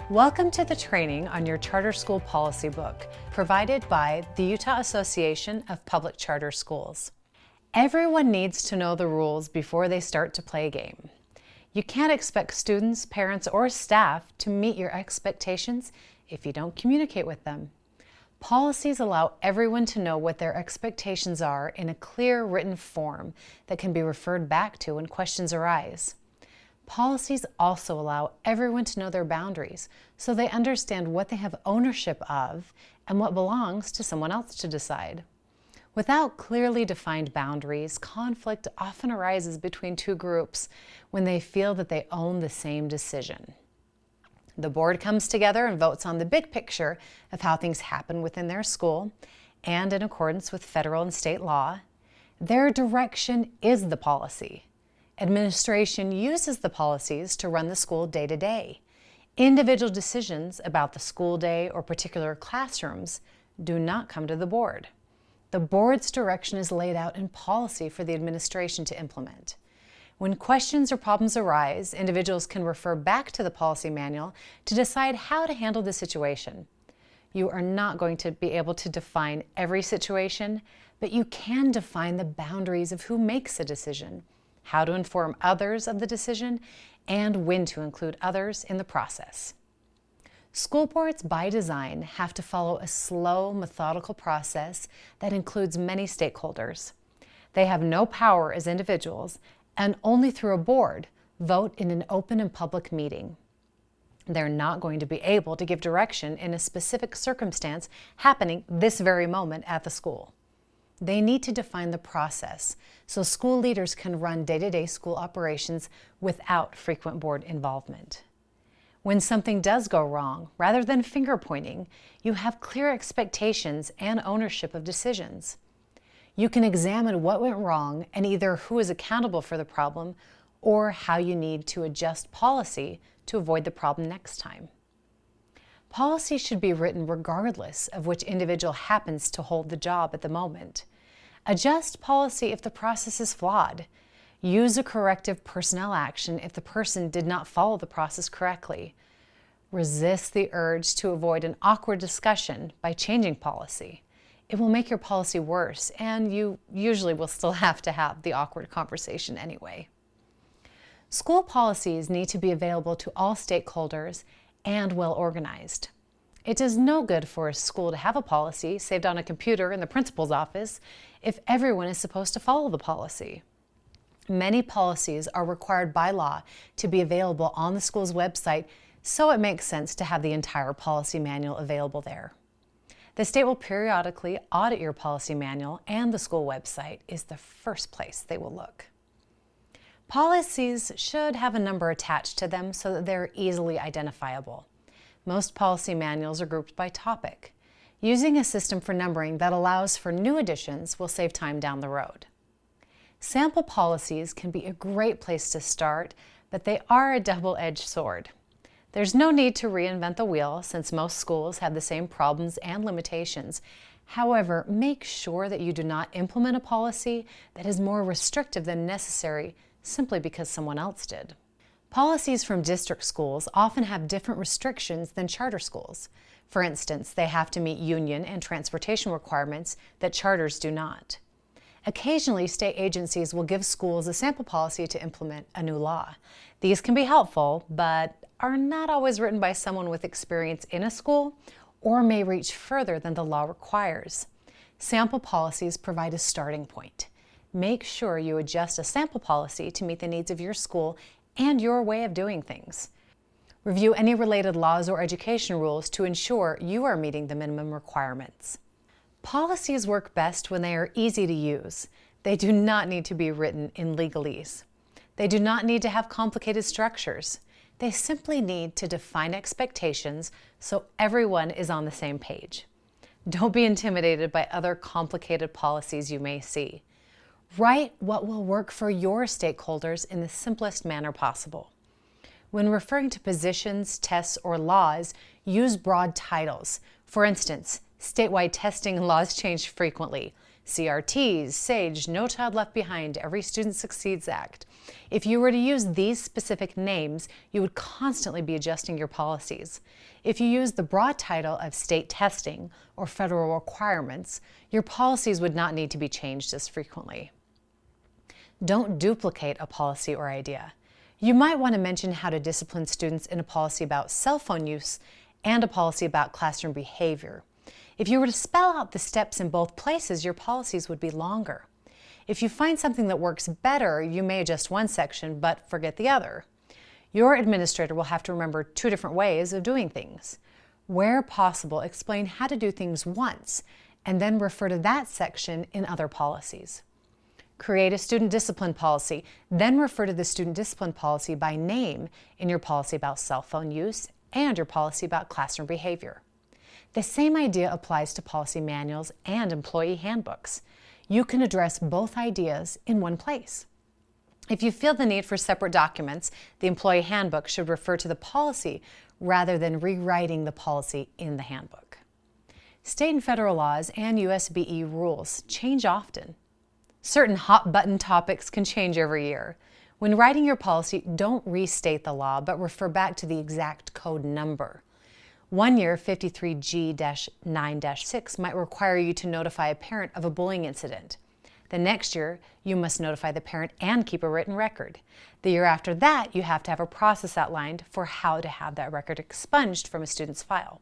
Welcome to the training on your charter school policy book, provided by the Utah Association of Public Charter Schools. Everyone needs to know the rules before they start to play a game. You can't expect students, parents, or staff to meet your expectations if you don't communicate with them. Policies allow everyone to know what their expectations are in a clear written form that can be referred back to when questions arise. Policies also allow everyone to know their boundaries so they understand what they have ownership of and what belongs to someone else to decide. Without clearly defined boundaries, conflict often arises between two groups when they feel that they own the same decision. The board comes together and votes on the big picture of how things happen within their school, and in accordance with federal and state law, their direction is the policy. Administration uses the policies to run the school day to day. Individual decisions about the school day or particular classrooms do not come to the board. The board's direction is laid out in policy for the administration to implement. When questions or problems arise, individuals can refer back to the policy manual to decide how to handle the situation. You are not going to be able to define every situation, but you can define the boundaries of who makes a decision, how to inform others of the decision, and when to include others in the process. School boards, by design, have to follow a slow, methodical process that includes many stakeholders. They have no power as individuals, and only through a board vote in an open and public meeting. They're not going to be able to give direction in a specific circumstance happening this very moment at the school. They need to define the process so school leaders can run day-to-day school operations without frequent board involvement. When something does go wrong, rather than finger-pointing, you have clear expectations and ownership of decisions. You can examine what went wrong and either who is accountable for the problem or how you need to adjust policy to avoid the problem next time. Policy should be written regardless of which individual happens to hold the job at the moment. Adjust policy if the process is flawed. Use a corrective personnel action if the person did not follow the process correctly. Resist the urge to avoid an awkward discussion by changing policy. It will make your policy worse, and you usually will still have to have the awkward conversation anyway. School policies need to be available to all stakeholders and well organized. It does no good for a school to have a policy saved on a computer in the principal's office if everyone is supposed to follow the policy. Many policies are required by law to be available on the school's website, so it makes sense to have the entire policy manual available there. The state will periodically audit your policy manual, and the school website is the first place they will look. Policies should have a number attached to them so that they're easily identifiable. Most policy manuals are grouped by topic. Using a system for numbering that allows for new additions will save time down the road. Sample policies can be a great place to start, but they are a double-edged sword. There's no need to reinvent the wheel since most schools have the same problems and limitations. However, make sure that you do not implement a policy that is more restrictive than necessary simply because someone else did. Policies from district schools often have different restrictions than charter schools. For instance, they have to meet union and transportation requirements that charters do not. Occasionally, state agencies will give schools a sample policy to implement a new law. These can be helpful, but are not always written by someone with experience in a school or may reach further than the law requires. Sample policies provide a starting point. Make sure you adjust a sample policy to meet the needs of your school and your way of doing things. Review any related laws or education rules to ensure you are meeting the minimum requirements. Policies work best when they are easy to use. They do not need to be written in legalese. They do not need to have complicated structures. They simply need to define expectations so everyone is on the same page. Don't be intimidated by other complicated policies you may see. Write what will work for your stakeholders in the simplest manner possible. When referring to positions, tests, or laws, use broad titles. For instance, statewide testing laws change frequently. CRTs, SAGE, No Child Left Behind, Every Student Succeeds Act. If you were to use these specific names, you would constantly be adjusting your policies. If you use the broad title of state testing or federal requirements, your policies would not need to be changed as frequently. Don't duplicate a policy or idea. You might want to mention how to discipline students in a policy about cell phone use and a policy about classroom behavior. If you were to spell out the steps in both places, your policies would be longer. If you find something that works better, you may adjust one section but forget the other. Your administrator will have to remember 2 different ways of doing things. Where possible, explain how to do things once and then refer to that section in other policies. Create a student discipline policy, then refer to the student discipline policy by name in your policy about cell phone use and your policy about classroom behavior. The same idea applies to policy manuals and employee handbooks. You can address both ideas in one place. If you feel the need for separate documents, the employee handbook should refer to the policy rather than rewriting the policy in the handbook. State and federal laws and USBE rules change often. Certain hot-button topics can change every year. When writing your policy, don't restate the law, but refer back to the exact code number. One year, 53G-9-6 might require you to notify a parent of a bullying incident. The next year, you must notify the parent and keep a written record. The year after that, you have to have a process outlined for how to have that record expunged from a student's file.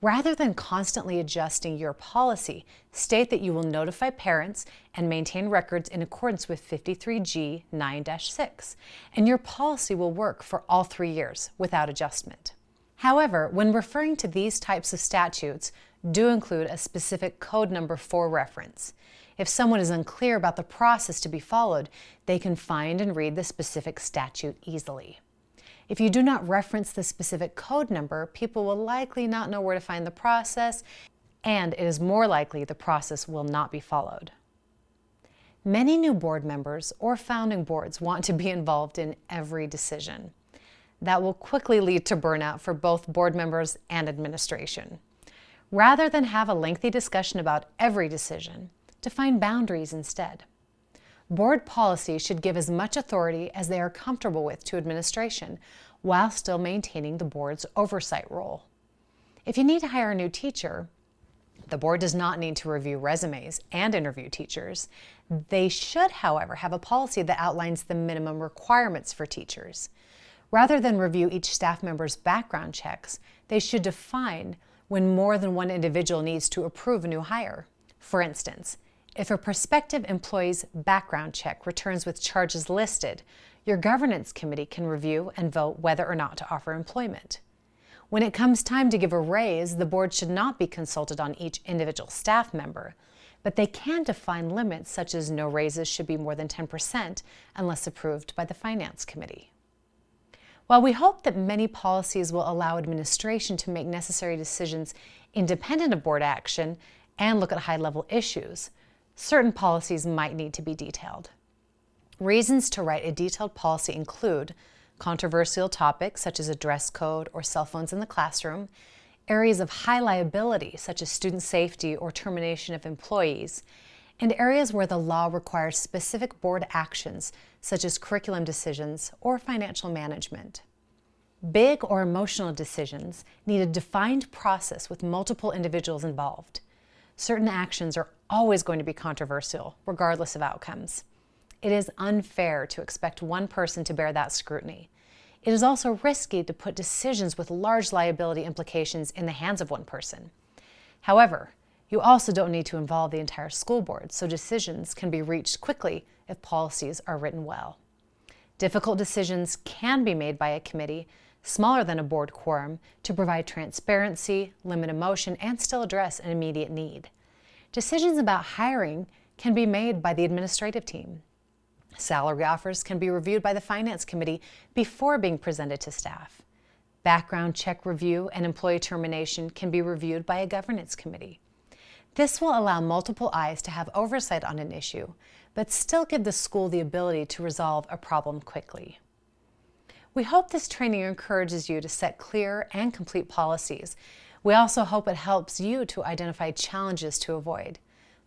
Rather than constantly adjusting your policy, state that you will notify parents and maintain records in accordance with 53G-9-6, and your policy will work for all 3 years without adjustment. However, when referring to these types of statutes, do include a specific code number for reference. If someone is unclear about the process to be followed, they can find and read the specific statute easily. If you do not reference the specific code number, people will likely not know where to find the process, and it is more likely the process will not be followed. Many new board members or founding boards want to be involved in every decision. That will quickly lead to burnout for both board members and administration. Rather than have a lengthy discussion about every decision, define boundaries instead. Board policy should give as much authority as they are comfortable with to administration, while still maintaining the board's oversight role. If you need to hire a new teacher, the board does not need to review resumes and interview teachers. They should, however, have a policy that outlines the minimum requirements for teachers. Rather than review each staff member's background checks, they should define when more than one individual needs to approve a new hire. For instance, if a prospective employee's background check returns with charges listed, your governance committee can review and vote whether or not to offer employment. When it comes time to give a raise, the board should not be consulted on each individual staff member, but they can define limits such as no raises should be more than 10% unless approved by the finance committee. While we hope that many policies will allow administration to make necessary decisions independent of board action and look at high-level issues, certain policies might need to be detailed. Reasons to write a detailed policy include controversial topics such as a dress code or cell phones in the classroom, areas of high liability such as student safety or termination of employees, and areas where the law requires specific board actions such as curriculum decisions or financial management. Big or emotional decisions need a defined process with multiple individuals involved. Certain actions are always going to be controversial, regardless of outcomes. It is unfair to expect one person to bear that scrutiny. It is also risky to put decisions with large liability implications in the hands of one person. However, you also don't need to involve the entire school board, so decisions can be reached quickly if policies are written well. Difficult decisions can be made by a committee smaller than a board quorum to provide transparency, limit emotion, and still address an immediate need. Decisions about hiring can be made by the administrative team. Salary offers can be reviewed by the finance committee before being presented to staff. Background check review and employee termination can be reviewed by a governance committee. This will allow multiple eyes to have oversight on an issue, but still give the school the ability to resolve a problem quickly. We hope this training encourages you to set clear and complete policies. We also hope it helps you to identify challenges to avoid.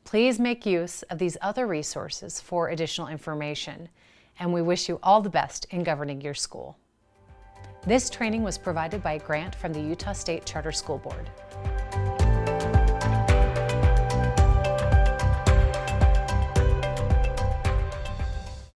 Please make use of these other resources for additional information, and we wish you all the best in governing your school. This training was provided by a grant from the Utah State Charter School Board.